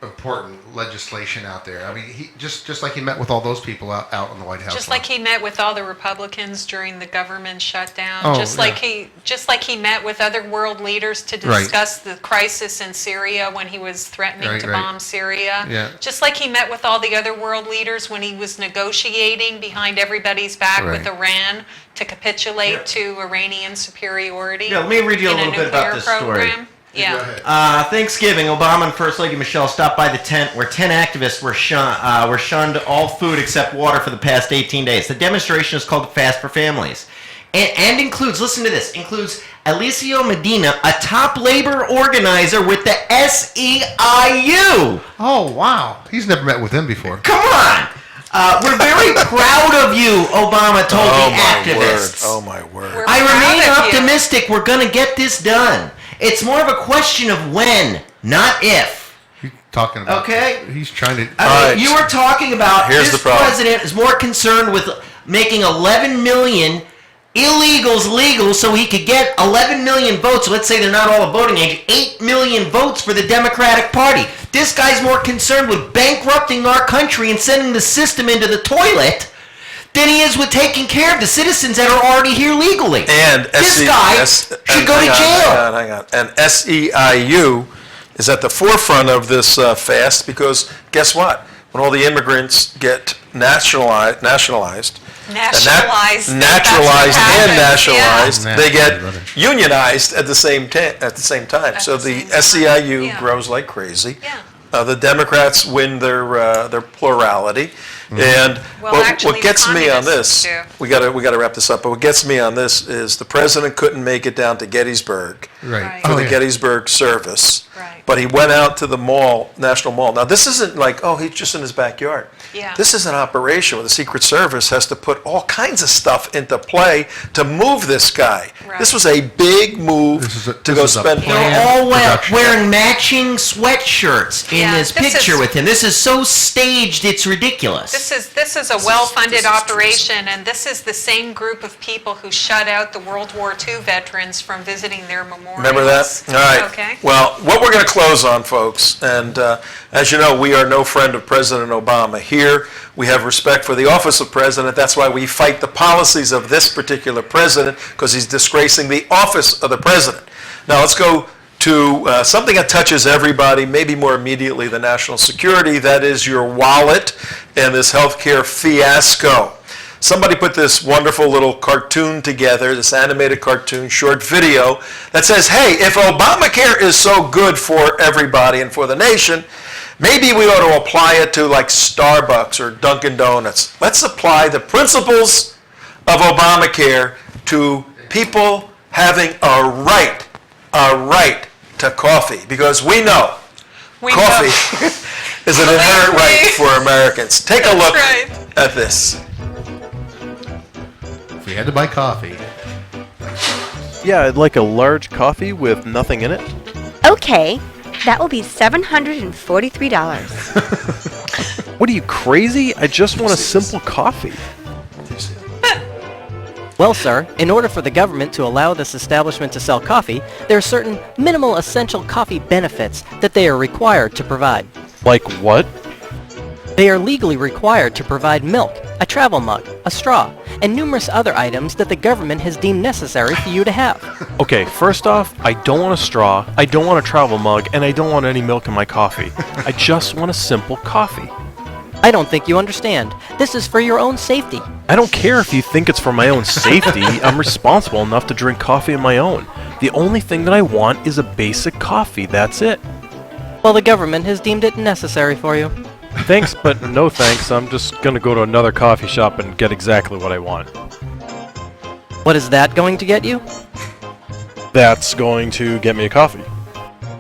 important legislation out there. I mean, he just like he met with all those people out in the White House. Just like he met with all the Republicans during the government shutdown. Oh, just like he met with other world leaders to discuss the crisis in Syria when he was threatening to bomb Syria. Yeah. Just like he met with all the other world leaders when he was negotiating behind everybody's back with Iran to capitulate to Iranian superiority. Yeah, let me read you a little bit about this story. Yeah. Thanksgiving, Obama and First Lady Michelle stopped by the tent where 10 activists were shunned all food except water for the past 18 days. The demonstration is called Fast for Families. And includes, listen to this, includes Alicio Medina, a top labor organizer with the SEIU. Oh, wow. He's never met with them before. Come on! We're very proud of you, Obama told the activists. Oh, my word. We're I proud remain of you. optimistic we're going to get this done. It's more of a question of when, not if. He's talking about... Okay. He's trying to... You were talking about Here's this the problem. president is more concerned with making 11 million illegals legal so he could get 11 million votes. Let's say they're not all of voting age. 8 million votes for the Democratic Party. This guy's more concerned with bankrupting our country and sending the system into the toilet than he is with taking care of the citizens that are already here legally. And this guy should go to jail. Hang on. And SEIU is at the forefront of this fast because guess what? When all the immigrants get naturalized Nationalized. and That's what nationalized, Yeah. they get Brother. unionized at the same time. So the same time. SEIU Yeah. grows like crazy. Yeah. The Democrats win their plurality, and Well, actually, what gets the me on communists this, do. we got to wrap this up. But what gets me on this is the president couldn't make it down to Gettysburg Right. for Oh, the yeah. Gettysburg service, Right. but he went out to the mall, National Mall. Now this isn't like he's just in his backyard. Yeah. This is an operation where the Secret Service has to put all kinds of stuff into play to move this guy. Right. This was a big move This to go is a spend. plan. They're all production. wearing matching sweatshirts in Yeah, this this picture is- with him. This is so staged, it's ridiculous. This is a well-funded operation, and this is the same group of people who shut out the World War II veterans from visiting their memorials. Remember that? All right. Okay. Well, what we're going to close on, folks, and as you know, we are no friend of President Obama. Here, we have respect for the office of president. That's why we fight the policies of this particular president, because he's disgracing the office of the president. Now, let's go to something that touches everybody, maybe more immediately than national security. That is your wallet and this healthcare fiasco. Somebody put this wonderful little cartoon together, this animated cartoon, short video, that says, hey, if Obamacare is so good for everybody and for the nation, maybe we ought to apply it to like Starbucks or Dunkin' Donuts. Let's apply the principles of Obamacare to people having a right to coffee, because we know coffee is an inherent right for Americans. Take a look at this. If we had to buy coffee. Yeah, I'd like a large coffee with nothing in it. Okay, that will be $743. What are you, crazy? I just want a simple coffee. Well, sir, in order for the government to allow this establishment to sell coffee, there are certain minimal essential coffee benefits that they are required to provide. Like what? They are legally required to provide milk, a travel mug, a straw, and numerous other items that the government has deemed necessary for you to have. Okay, first off, I don't want a straw, I don't want a travel mug, and I don't want any milk in my coffee. I just want a simple coffee. I don't think you understand. This is for your own safety. I don't care if you think it's for my own safety. I'm responsible enough to drink coffee on my own. The only thing that I want is a basic coffee, that's it. Well, the government has deemed it necessary for you. Thanks, but no thanks. I'm just gonna go to another coffee shop and get exactly what I want. What is that going to get you? That's going to get me a coffee.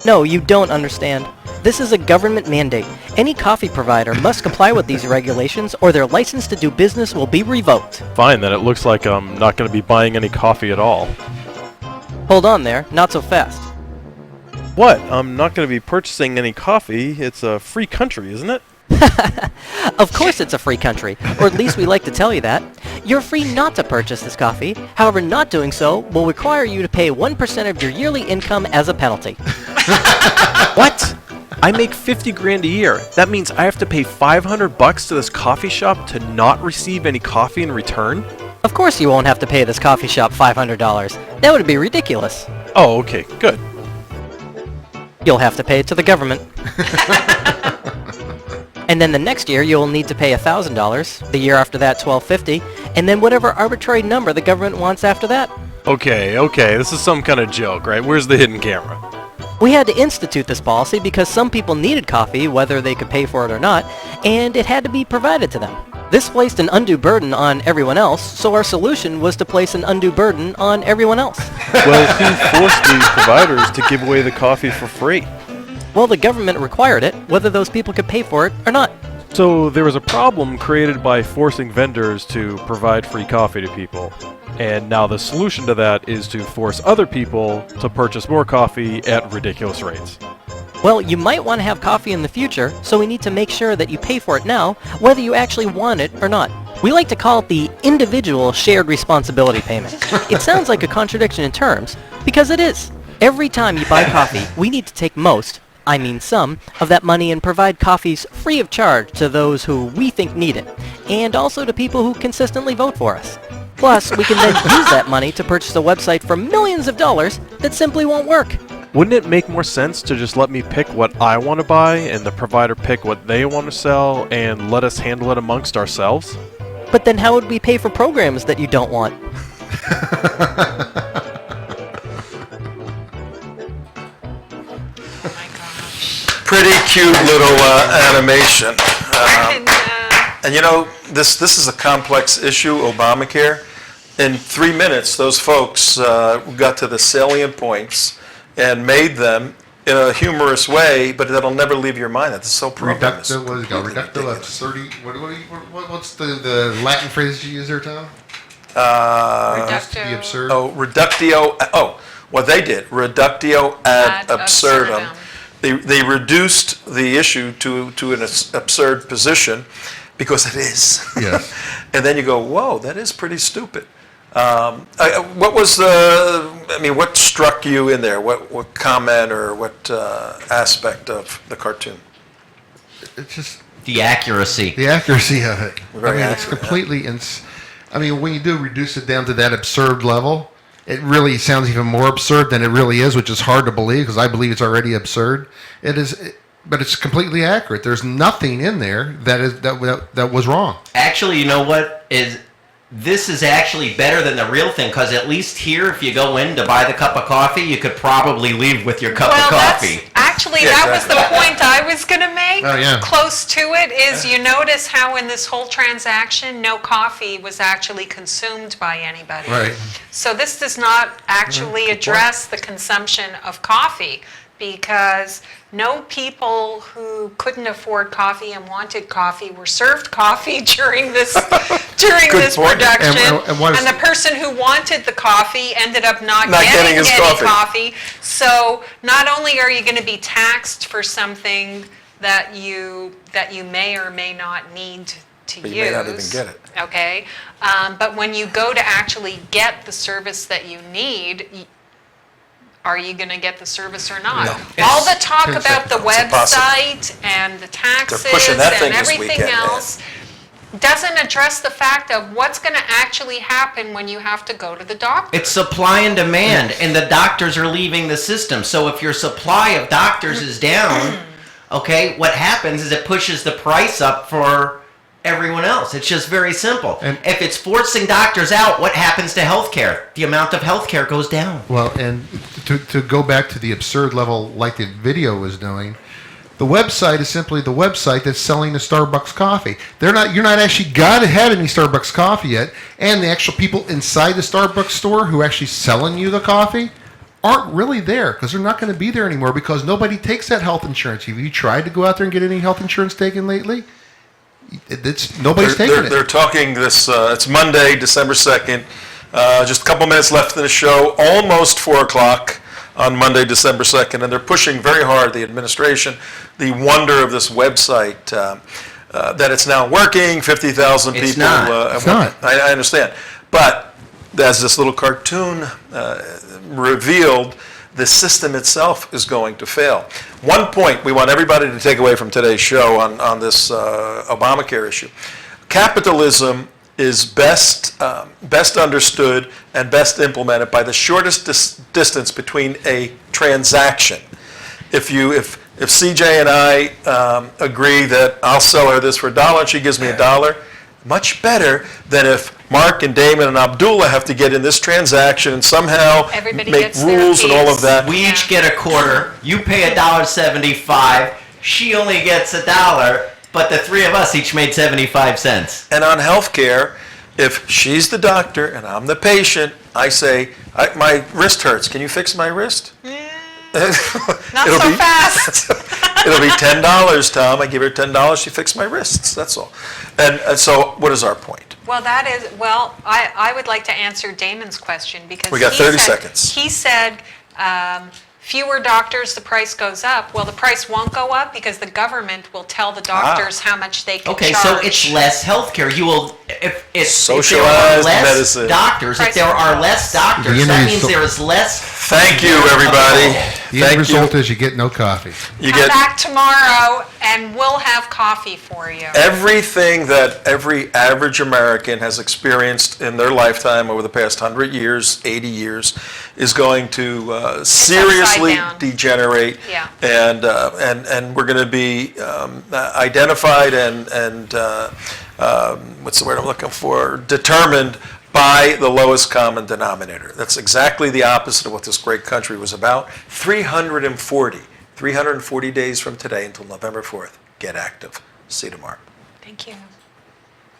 No, you don't understand. This is a government mandate. Any coffee provider must comply with these regulations or their license to do business will be revoked. Fine, then it looks like I'm not going to be buying any coffee at all. Hold on there, not so fast. What? I'm not going to be purchasing any coffee. It's a free country, isn't it? Of course it's a free country, or at least we like to tell you that. You're free not to purchase this coffee. However, not doing so will require you to pay 1% of your yearly income as a penalty. What? I make 50 grand a year. That means I have to pay $500 to this coffee shop to not receive any coffee in return? Of course you won't have to pay this coffee shop $500. That would be ridiculous. Oh, okay, good. You'll have to pay it to the government. And then the next year you'll need to pay $1,000, the year after that $1,250, and then whatever arbitrary number the government wants after that. Okay, this is some kind of joke, right? Where's the hidden camera? We had to institute this policy because some people needed coffee, whether they could pay for it or not, and it had to be provided to them. This placed an undue burden on everyone else, so our solution was to place an undue burden on everyone else. Well, who forced the providers to give away the coffee for free? Well, the government required it, whether those people could pay for it or not. So there was a problem created by forcing vendors to provide free coffee to people. And now the solution to that is to force other people to purchase more coffee at ridiculous rates. Well, you might want to have coffee in the future, so we need to make sure that you pay for it now, whether you actually want it or not. We like to call it the individual shared responsibility payment. It sounds like a contradiction in terms, because it is. Every time you buy coffee, we need to take most, I mean some, of that money and provide coffees free of charge to those who we think need it, and also to people who consistently vote for us. Plus, we can then use that money to purchase a website for millions of dollars that simply won't work. Wouldn't it make more sense to just let me pick what I want to buy and the provider pick what they want to sell and let us handle it amongst ourselves? But then how would we pay for programs that you don't want? Pretty cute little animation. And you know, this is a complex issue, Obamacare. In 3 minutes, those folks got to the salient points and made them in a humorous way, but that'll never leave your mind. That's so profound. Reductio absurdity. What's the Latin phrase you use there, Tom? To be absurd. Reductio. What they did, reductio ad absurdum. They reduced the issue to an absurd position. because it is. Yes. And then you go, whoa, that is pretty stupid. What was what struck you in there? What comment or what aspect of the cartoon? It's just The accuracy. the accuracy of it. Very it's accurate, completely. When you do reduce it down to that absurd level, it really sounds even more absurd than it really is, which is hard to believe because I believe it's already absurd. It is, but it's completely accurate. There's nothing in there that was wrong. Actually, you know what is? This is actually better than the real thing because at least here, if you go in to buy the cup of coffee, you could probably leave with your cup of coffee. That was the point I was going to make. Oh, yeah. Close to it is you notice how in this whole transaction, no coffee was actually consumed by anybody. Right. So this does not actually address the consumption of coffee because no people who couldn't afford coffee and wanted coffee were served coffee during this point. production. And the person who wanted the coffee ended up not getting his any coffee. So not only are you going to be taxed for something that you may or may not need to But use. you may not even get it. Okay, but when you go to actually get the service that you need, are you going to get the service or not? No. All the talk It's about the impossible. website and the taxes pushing that thing and this everything weekend, man. else doesn't address the fact of what's going to actually happen when you have to go to the doctor. It's supply and demand, and the doctors are leaving the system. So if your supply of doctors is down, okay, what happens is it pushes the price up for everyone else. It's just very simple. And if it's forcing doctors out, what happens to healthcare? The amount of healthcare goes down. Well, and to go back to the absurd level like the video was doing, the website is simply the website that's selling the Starbucks coffee. You're not actually had any Starbucks coffee yet, and the actual people inside the Starbucks store who are actually selling you the coffee aren't really there because they're not going to be there anymore because nobody takes that health insurance. Have you tried to go out there and get any health insurance taken lately? Nobody's taking it. They're talking this, it's Monday, December 2nd. Just a couple minutes left in the show, almost 4 o'clock on Monday, December 2nd. And they're pushing very hard, the administration, the wonder of this website, that it's now working, 50,000 people. It's not. It's not. I understand. But as this little cartoon revealed, the system itself is going to fail. One point we want everybody to take away from today's show on this Obamacare issue. Capitalism is best understood and best implemented by the shortest distance between a transaction. If CJ and I agree that I'll sell her this for $1 and she gives me $1, much better than if Mark and Damon and Abdullah have to get in this transaction and somehow Everybody make gets their rules and all of piece. that. We each get a quarter. You pay $1.75. She only gets $1, but the three of us each made 75 cents. And on healthcare, if she's the doctor and I'm the patient, I say, my wrist hurts. Can you fix my wrist? Not so fast. It'll be $10, Tom. I give her $10. She fixed my wrists. That's all. And so, what is our point? Well, I would like to answer Damon's question because We got 30 seconds. He said fewer doctors, the price goes up. Well, the price won't go up because the government will tell the doctors how much they can Okay, charge. so it's less healthcare. You will, if there are Socialized less medicine. doctors, if there are less doctors, The that end means result- there is less. Thank you, everybody. The end result is you get no coffee. You Come get back tomorrow and we'll have coffee for you. everything that every average American has experienced in their lifetime over the past 100 years, 80 years, is going to seriously down. degenerate. Yeah. And we're going to be identified and what's the word I'm looking for? Determined by the lowest common denominator. That's exactly the opposite of what this great country was about. 340 days from today until November 4th. Get active. See you tomorrow. Thank you.